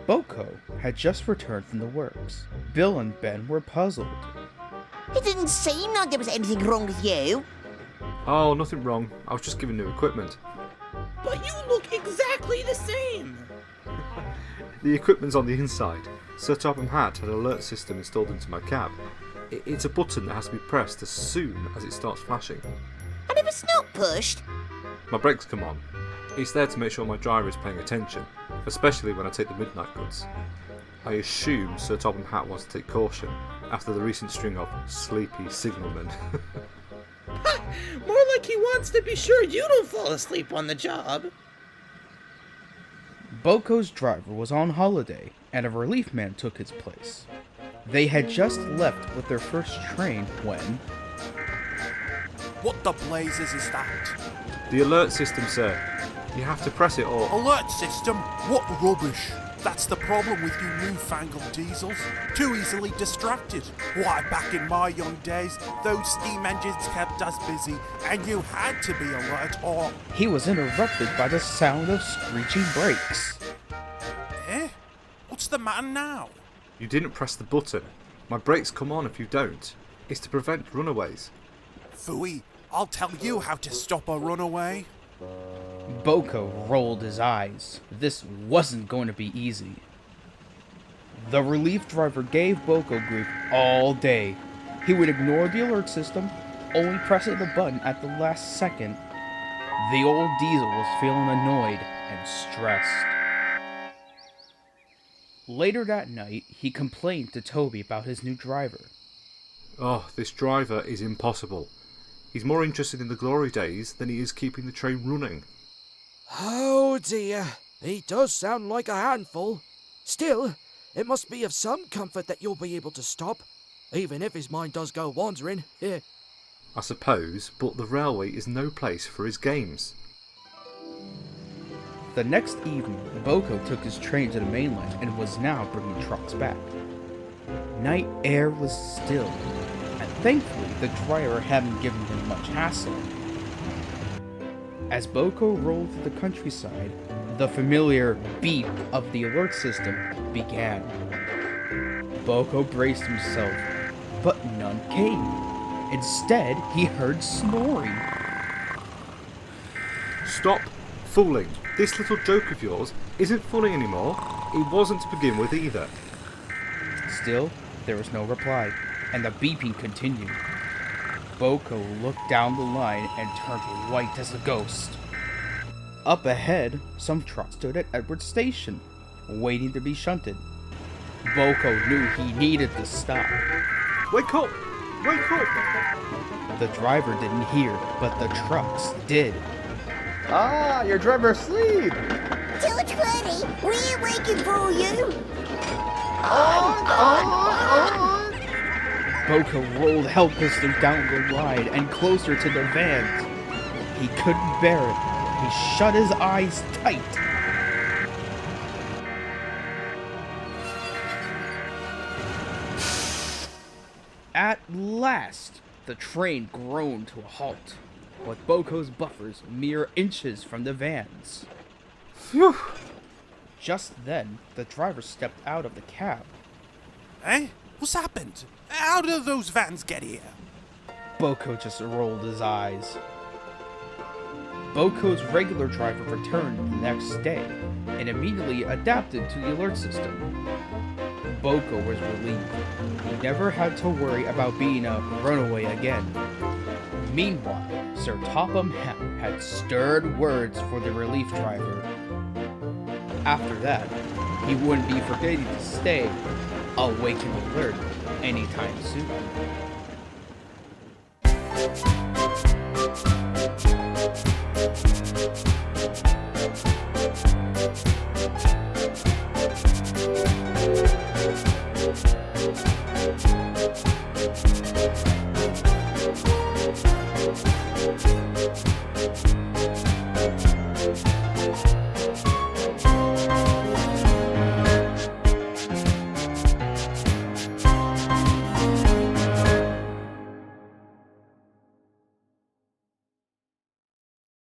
Boco had just returned from the works. Bill and Ben were puzzled. It didn't seem like there was anything wrong with you. Oh, nothing wrong. I was just giving new equipment. But you look exactly the same. The equipment's on the inside. Sir Topham had an alert system installed into my cab. It's a button that has to be pressed as soon as it starts flashing. And if it's not pushed? My brakes come on. It's there to make sure my driver is paying attention, especially when I take the midnight goods. I assume Sir Topham Hatt wants to take caution after the recent string of sleepy signalmen. More like he wants to be sure you don't fall asleep on the job. Boco's driver was on holiday, and a relief man took his place. They had just left with their first train when... What the blazes is that? The alert system, sir. You have to press it or... Alert system? What rubbish. That's the problem with you newfangled diesels. Too easily distracted. Why, back in my young days, those steam engines kept us busy, and you had to be alert or... He was interrupted by the sound of screeching brakes. Eh? What's the matter now? You didn't press the button. My brakes come on if you don't. It's to prevent runaways. Phooey, I'll tell you how to stop a runaway. Boco rolled his eyes. This wasn't going to be easy. The relief driver gave Boco grief all day. He would ignore the alert system, only pressing the button at the last second. The old diesel was feeling annoyed and stressed. Later that night, he complained to Toby about his new driver. Oh, this driver is impossible. He's more interested in the glory days than he is keeping the train running. Oh dear, he does sound like a handful. Still, it must be of some comfort that you'll be able to stop, even if his mind does go wandering. I suppose, but the railway is no place for his games. The next evening, Boco took his train to the mainland and was now bringing trucks back. Night air was still, and thankfully the driver hadn't given him much hassle. As Boco rolled through the countryside, the familiar beep of the alert system began. Boco braced himself, but none came. Instead, he heard snoring. Stop fooling. This little joke of yours isn't funny anymore. It wasn't to begin with either. Still, there was no reply, and the beeping continued. Boco looked down the line and turned white as a ghost. Up ahead, some trucks stood at Edward Station, waiting to be shunted. Boco knew he needed to stop. Wake up! Wake up! The driver didn't hear, but the trucks did. Ah, your driver's asleep! Till it's ready, we're waiting for you. Boco rolled helplessly down the line and closer to the vans. He couldn't bear it. He shut his eyes tight. At last, the train groaned to a halt, with Boco's buffers mere inches from the vans. Phew! Just then, the driver stepped out of the cab. Eh? What's happened? How did those vans get here? Boco just rolled his eyes. Boco's regular driver returned the next day and immediately adapted to the alert system. Boco was relieved. He never had to worry about being a runaway again. Meanwhile, Sir Topham Hatt had stirred words for the relief driver. After that, he wouldn't be forgetting to stay awake and alert anytime soon.